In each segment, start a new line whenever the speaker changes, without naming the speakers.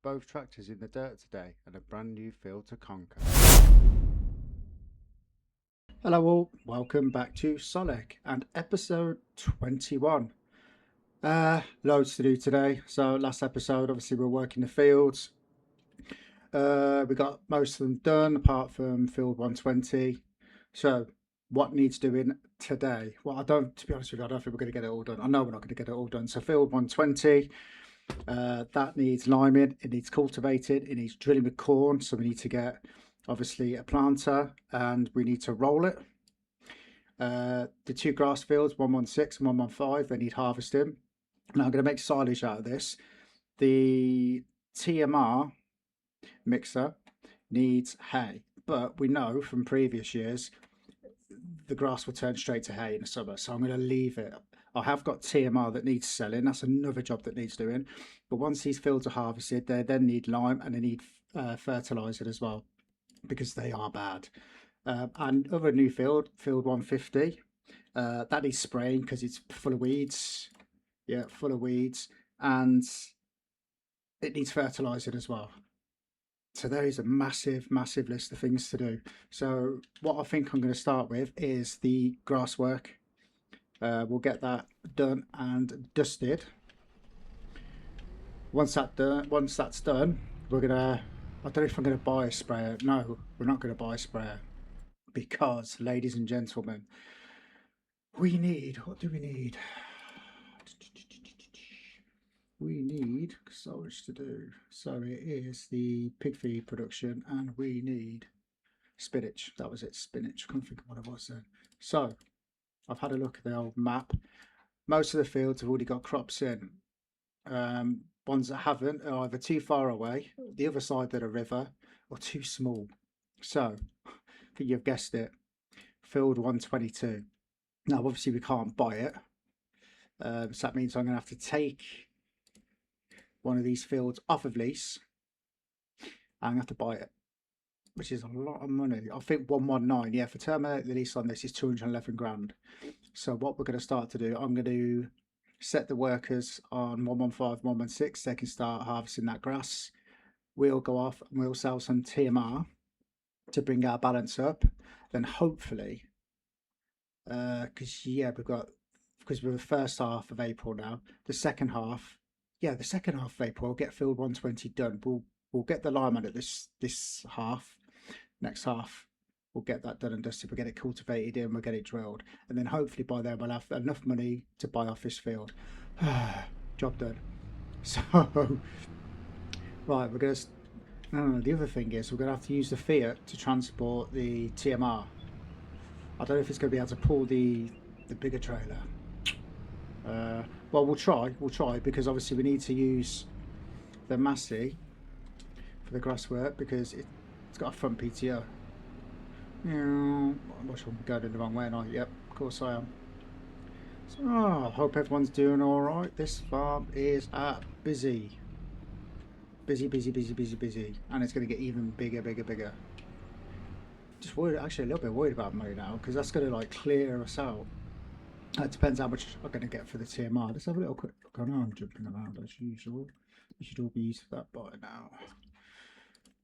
both tractors in the dirt today and a brand new field to conquer. Hello all, welcome back to Solek and episode 21. Loads to do today. So last episode obviously we're working the fields. We got most of them done apart from field 120. So what needs doing today? Well, to be honest with you, I don't think we're going to get it all done. I know we're not going to get it all done. So field 120, that needs liming, it needs cultivated, it needs drilling with corn. So we need to get obviously a planter and we need to roll it. The two grass fields, 116 and 115, they need harvesting. Now I'm going to make silage out of this. The TMR mixer needs hay, but we know from previous years the grass will turn straight to hay in the summer, so I'm going to leave it. I have got TMR that needs selling, that's another job that needs doing, but once these fields are harvested they then need lime and they need fertilizer as well because they are bad. And other new field 150, that needs spraying because it's full of weeds. Yeah, full of weeds, and it needs fertilizer as well. So there is a massive list of things to do. So what I think I'm going to start with is the grass work. We'll get that done and dusted. Once that's done, we're gonna, I don't know if I'm going to buy a sprayer. No, we're not going to buy a sprayer because, ladies and gentlemen, we need, what do we need? We need so much to do. So it is the pig feed production and we need spinach. That was it, spinach. I can't think of what it was then. So I've had a look at the old map. Most of the fields have already got crops in. Ones that haven't are either too far away, the other side of the river, or too small. So I think you've guessed it, field 122. Now obviously we can't buy it. So that means I'm going to have to take one of these fields off of lease and have to buy it, which is a lot of money. I think 119, yeah, for terminate the lease on this is 211 grand. So what we're going to start to do, I'm going to set the workers on 115, 116, they can start harvesting that grass. We'll go off and we'll sell some TMR to bring our balance up. Then hopefully, because we're the first half of April now, the second half of April, we'll get field 120 done. We'll get the lime on it this half. Next half, we'll get that done and dusted. We'll get it cultivated in, we'll get it drilled. And then hopefully by then we'll have enough money to buy off this field. Job done. So, right, we're going to... the other thing is we're going to have to use the Fiat to transport the TMR. I don't know if it's going to be able to pull the bigger trailer. Well, we'll try because obviously we need to use the Massey for the grass work because it's got a front PTO. I'm not sure I'm going in the wrong way now. Yep, of course I am. So I hope everyone's doing alright. This farm is busy, and it's going to get even bigger. Just worried, actually a little bit worried about money now because that's going to like clear us out. It depends how much I'm going to get for the TMR. Let's have a little quick look. I know I'm jumping around as usual. You should all be used to that by now.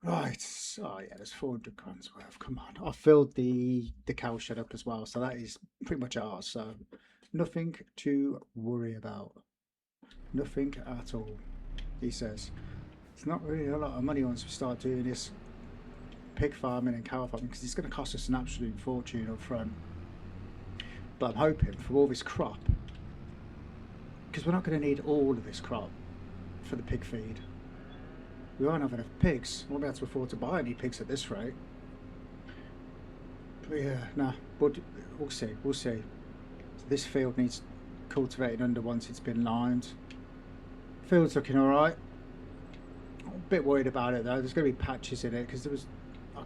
Right. Oh yeah, there's 400 grand's worth. Come on. I filled the cow shed up as well, so that is pretty much ours. So nothing to worry about. Nothing at all. He says. It's not really a lot of money once we start doing this pig farming and cow farming because it's going to cost us an absolute fortune up front. But I'm hoping for all this crop, because we're not going to need all of this crop for the pig feed. We won't have enough pigs. We won't be able to afford to buy any pigs at this rate. But yeah, nah, but we'll see. So this field needs cultivating under once it's been limed. Field's looking alright. I'm a bit worried about it though. There's going to be patches in it because I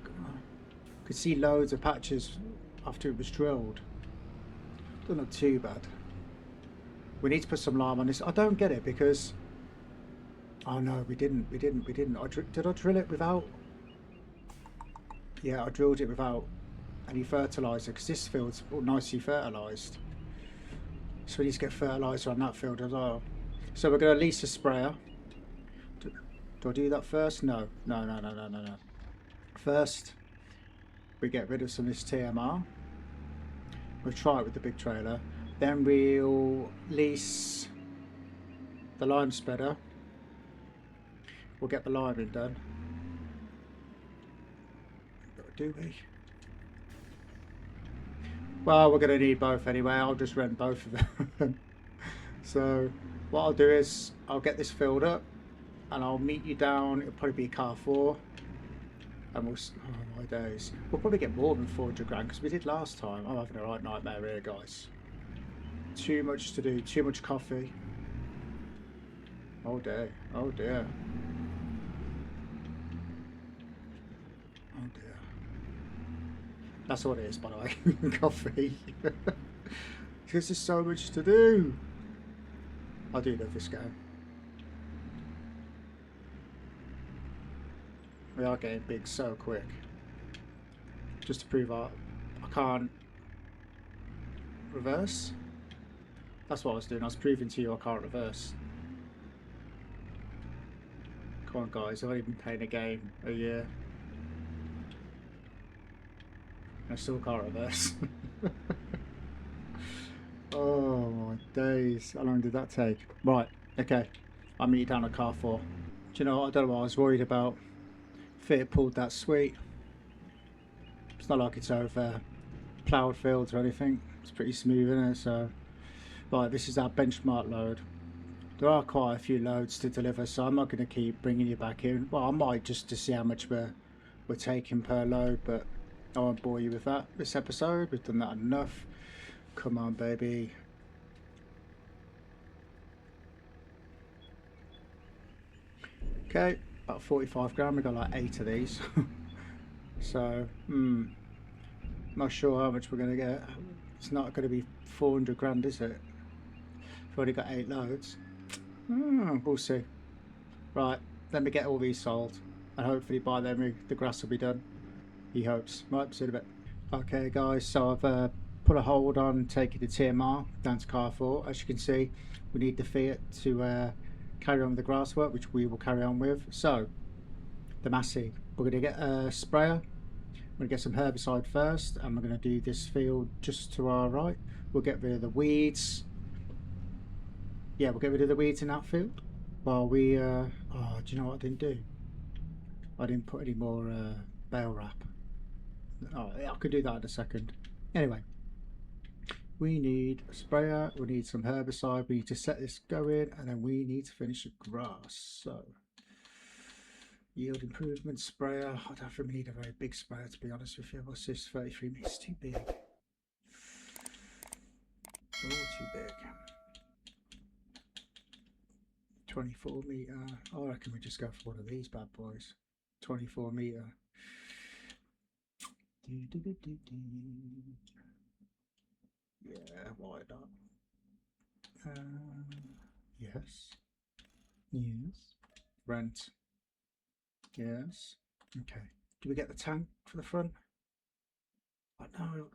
could see loads of patches after it was drilled. Doesn't look too bad. We need to put some lime on this. I don't get it because... Oh no, we didn't. Did I drill it without... Yeah, I drilled it without any fertiliser because this field's all nicely fertilised. So we need to get fertiliser on that field as well. So we're going to lease a sprayer. Do I do that first? No. No. First, we get rid of some of this TMR. We'll try it with the big trailer. Then we'll lease the lime spreader. We'll get the liming done. But do we? Well, we're going to need both anyway. I'll just rent both of them. So what I'll do is I'll get this filled up and I'll meet you down. It'll probably be car 4. And we'll, oh my days, we'll probably get more than 400 grand because we did last time. I'm having a right nightmare here, guys. Too much to do, too much coffee. Oh dear, oh dear. Oh dear. That's what it is, by the way. Coffee. Because there's so much to do. I do love this game. We are getting big so quick. Just to prove I can't reverse. That's what I was doing. I was proving to you I can't reverse. Come on, guys. I've only been playing a game a year. I still can't reverse. Oh my days. How long did that take? Right. Okay. I'll meet you down at car 4. Do you know what? I don't know what I was worried about. Fit pulled that sweet. It's not like it's over ploughed fields or anything. It's pretty smooth, isn't it? So, right, this is our benchmark load. There are quite a few loads to deliver, so I'm not going to keep bringing you back in. Well, I might just to see how much we're taking per load, but I won't bore you with that this episode. We've done that enough. Come on, baby. Okay. About 45 grand. We got like 8 of these. So, not sure how much we're going to get. It's not going to be 400 grand, is it? We've already got 8 loads. We'll see. Right, let me get all these sold, and hopefully by then the grass will be done. He hopes. Right, see you in a bit. Okay, guys. So I've put a hold on taking the TMR down to car 4. As you can see, we need the Fiat to carry on with the grass work, which we will carry on with. So the Massey, we're going to get a sprayer. We're going to get some herbicide first, and we're going to do this field just to our right. We'll get rid of the weeds. Yeah, we'll get rid of the weeds in that field while we oh, do you know what I didn't do? I didn't put any more bale wrap. Oh, I could do that in a second. Anyway, we need a sprayer, we need some herbicide, we need to set this going, and then we need to finish the grass. So, yield improvement sprayer. I don't really need a very big sprayer, to be honest with you. What's this? 33 meters, too big. Oh, too big. 24 meter. I reckon we just go for one of these bad boys. 24 meter. Yeah, why not? Yes. Yes. Rent. Yes. Okay. Do we get the tank for the front? Oh, no.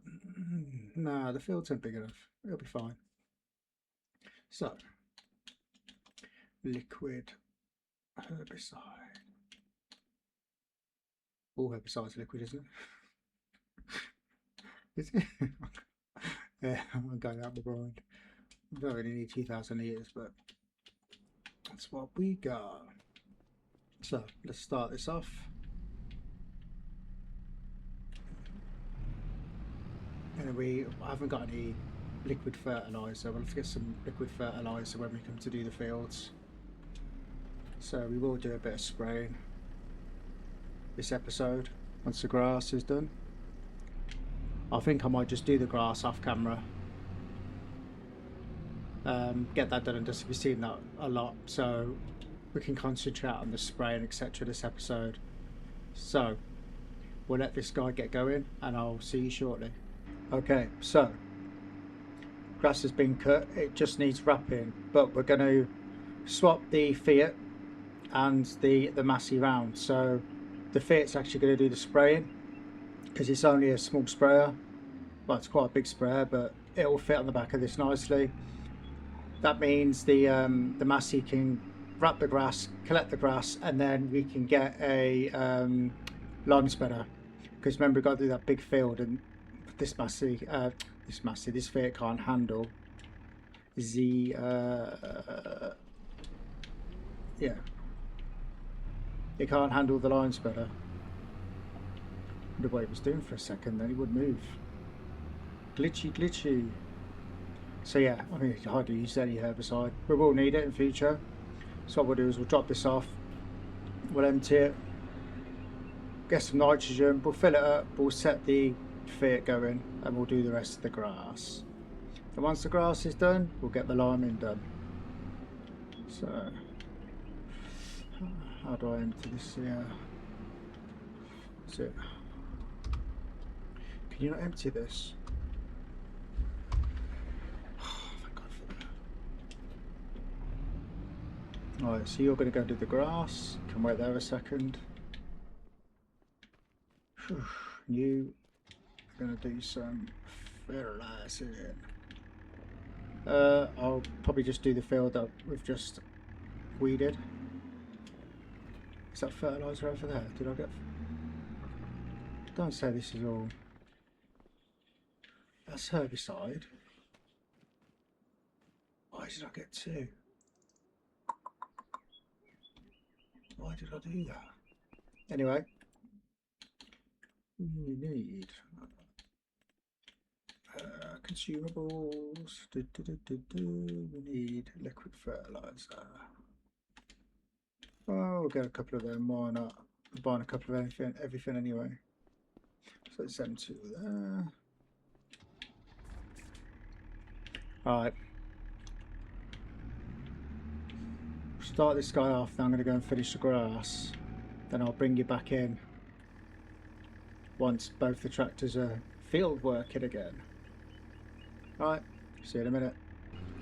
No, the fields aren't big enough. It'll be fine. So, liquid herbicide. All herbicides are liquid, isn't it? Is it? Yeah, I'm going out the blind. I don't really need 2,000 litres, but that's what we got. So let's start this off. And we haven't got any liquid fertiliser. We'll have to get some liquid fertiliser when we come to do the fields. So we will do a bit of spraying this episode once the grass is done. I think I might just do the grass off camera. Get that done and dusted. We've seen that a lot, so we can concentrate on the spraying, etc. this episode. So we'll let this guy get going and I'll see you shortly. Okay, so grass has been cut. It just needs wrapping, but we're going to swap the Fiat and the Massey round. So the Fiat's actually going to do the spraying because it's only a small sprayer. Well, it's quite a big sprayer, but it will fit on the back of this nicely. That means the Massey can wrap the grass, collect the grass, and then we can get a lawn spreader. Because remember, we've got to do that big field, and this Fiat can't handle the yeah, it can't handle the line spreader. I wonder what it was doing for a second, then it would move. Glitchy. So yeah, I mean, I hardly use any herbicide. We will need it in future. So what we'll do is we'll drop this off, we'll empty it, get some nitrogen, we'll fill it up, we'll set the Fiat going, and we'll do the rest of the grass. And once the grass is done, we'll get the liming done. So, how do I empty this here? That's it. Can you not empty this? Thank God for that. Alright, so you're going to go do the grass. Can wait there a second. You are going to do some fertilizing. I'll probably just do the field that we've just weeded. Is that fertilizer over there? Did I get... Don't say this is all... That's herbicide. Why did I get two? Why did I do that? Anyway. We need... consumables. We need liquid fertilizer. Oh, we'll get a couple of them. Why not? I'm buying a couple of everything anyway. So let's send two there. Alright. Start this guy off. Now I'm going to go and finish the grass. Then I'll bring you back in once both the tractors are field working again. Right, see you in a minute.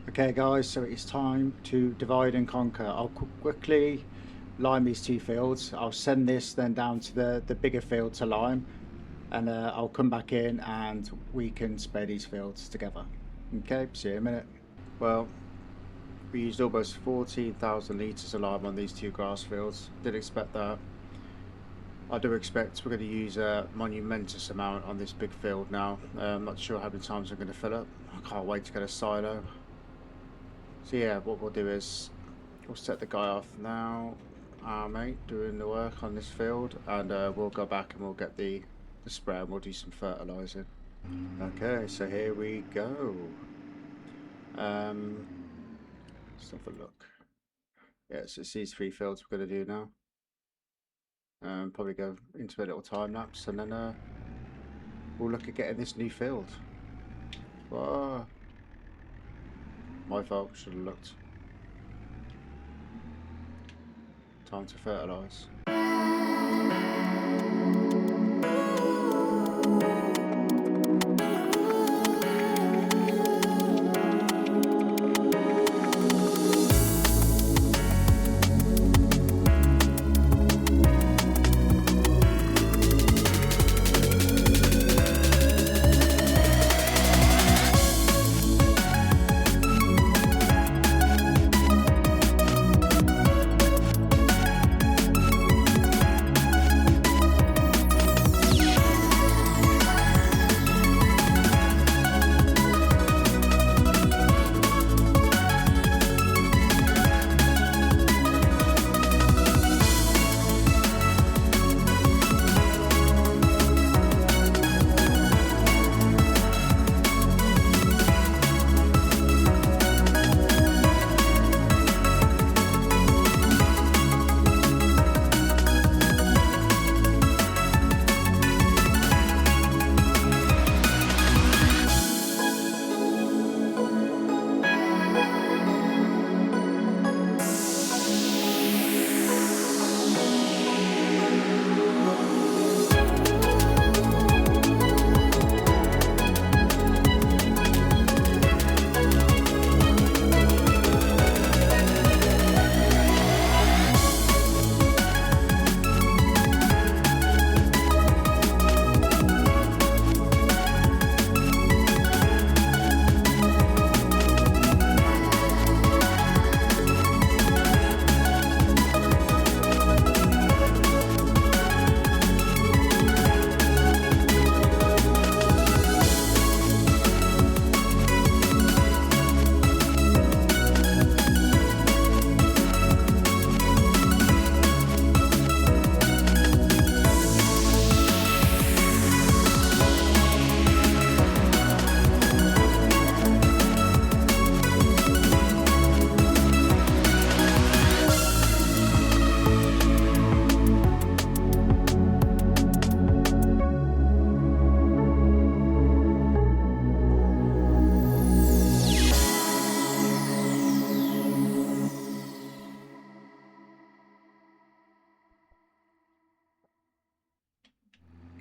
Okay guys, so it's time to divide and conquer. I'll quickly lime these two fields. I'll send this then down to the bigger field to lime, and I'll come back in and we can spray these fields together. Okay, see you in a minute. Well, we used almost 14,000 litres of lime on these two grass fields. Didn't expect that. I do expect we're going to use a monumentous amount on this big field now. I'm not sure how many times I'm going to fill up. I can't wait to get a silo. So yeah, what we'll do is we'll set the guy off now, our mate doing the work on this field, and we'll go back and we'll get the spray and we'll do some fertilising. Okay, so here we go. Let's have a look. Yeah, so it's these three fields we're going to do now. Probably go into a little time lapse, and then we'll look at getting this new field. Whoa. My fault, should have looked. Time to fertilise.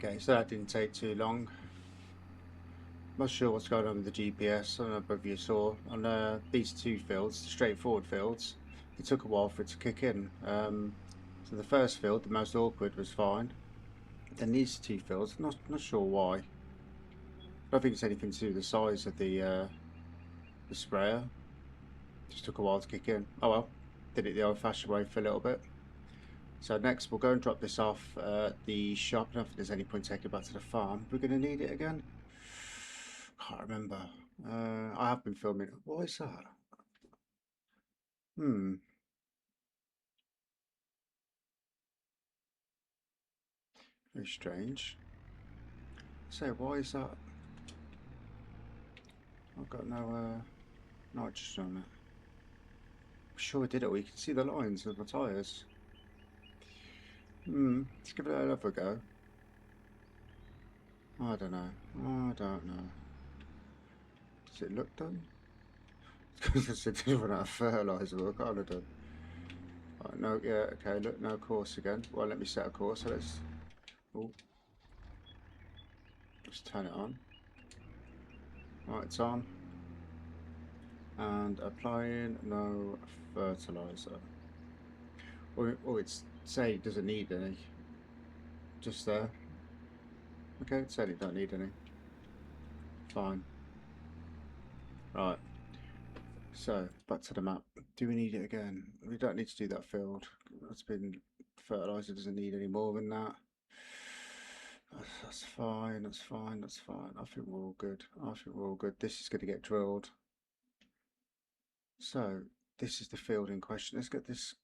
Okay, so that didn't take too long. Not sure what's going on with the GPS. I don't know if you saw on these two fields, the straightforward fields, it took a while for it to kick in. So the first field, the most awkward, was fine. Then these two fields, not sure why. I don't think it's anything to do with the size of the sprayer. Just took a while to kick in. Oh well, did it the old-fashioned way for a little bit. So next we'll go and drop this off at the shop. I don't think there's any point taking it back to the farm. We're going to need it again. Can't remember. I have been filming. What is that? Hmm. Very strange. So why is that? I've got no nitrogen on it. I'm sure I did it. We can see the lines of the tyres. Let's give it another go. I don't know. I don't know. Does it look done? Because it didn't run out of fertiliser. What kind of done? Right, no, yeah, okay. Look, no course again. Well, let me set a course. So let's. Oh, let's turn it on. Right, it's on. And applying no fertiliser. Or it's saying it doesn't need any. Just there. Okay, it's saying it don't need any. Fine. Right. So back to the map. Do we need it again? We don't need to do that field. That's been fertiliser. Doesn't need any more than that. That's fine. That's fine. That's fine. I think we're all good. I think we're all good. This is going to get drilled. So this is the field in question. Let's get this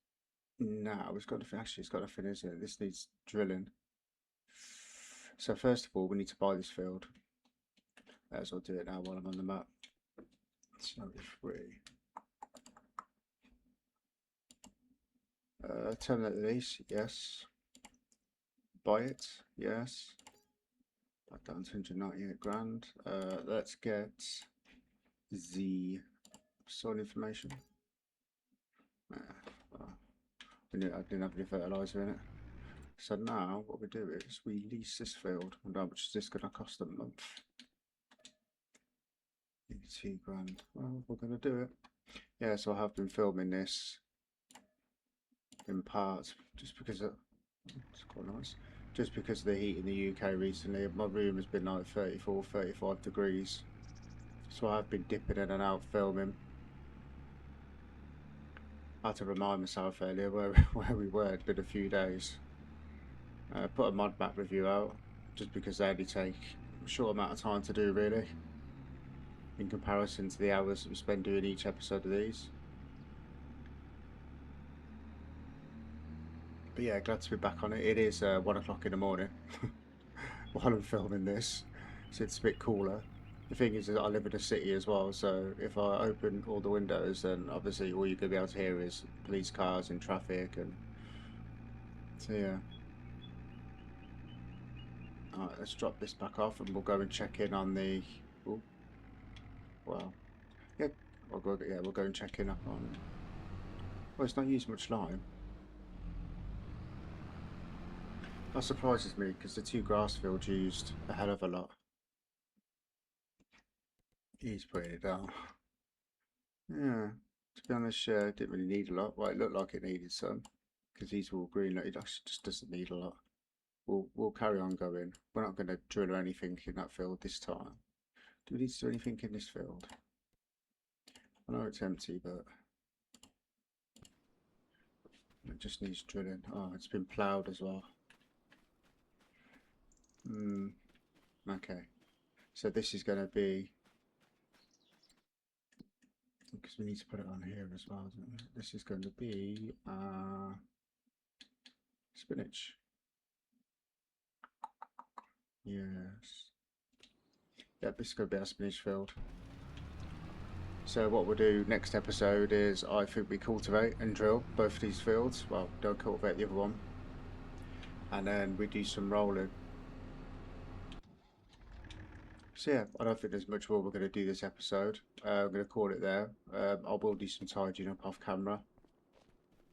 now. It's got to actually. It's got to finish it. This needs drilling. So first of all, we need to buy this field. May as well do it now while I'm on the map. So free. Terminate the lease, yes. Buy it, yes. Back down to 198 grand. Let's get the soil information. Well, I didn't have any fertiliser in it. So now what we do is we lease this field. And how much is this going to cost a month? 82 grand. Well, we're going to do it. Yeah, so I have been filming this in parts just because it's quite nice. Just because of the heat in the UK recently, my room has been like 34, 35 degrees. So I've been dipping in and out filming. I had to remind myself earlier where we were. It'd been a few days. Put a mod map review out just because they only take a short amount of time to do really in comparison to the hours that we spend doing each episode of these. But yeah, glad to be back on it. It is 1 o'clock in the morning while I'm filming this, so it's a bit cooler. The thing is that I live in a city as well, so if I open all the windows, then obviously all you're going to be able to hear is police cars and traffic, and so yeah. Alright, let's drop this back off and we'll go and check in on the. Oh, well, yeah, we'll go and check in up on. Well, it's not used much lime. That surprises me because the two grass fields used a hell of a lot. He's putting it down. Yeah, to be honest, it didn't really need a lot. Well, it looked like it needed some because these were all green. It just doesn't need a lot. We'll carry on going. We're not going to drill or anything in that field this time. Do we need to do anything in this field? I know it's empty, but it just needs drilling. Oh, it's been ploughed as well. Okay. So this is going to be, because we need to put it on here as well, don't we? This is going to be spinach. Yes. Yep, this is going to be our spinach field. So what we'll do next episode is I think we cultivate and drill both of these fields. Well, don't cultivate the other one. And then we do some rolling. So yeah, I don't think there's much more we're going to do this episode. I'm going to call it there. I will do some tidying up off camera,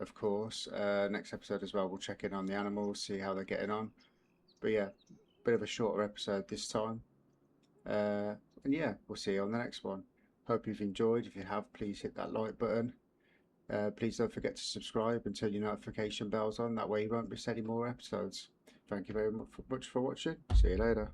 of course. Next episode as well, we'll check in on the animals, see how they're getting on. But yeah, bit of a shorter episode this time. And yeah, we'll see you on the next one. Hope you've enjoyed. If you have, please hit that like button. Please don't forget to subscribe and turn your notification bells on. That way you won't miss any more episodes. Thank you very much for watching. See you later.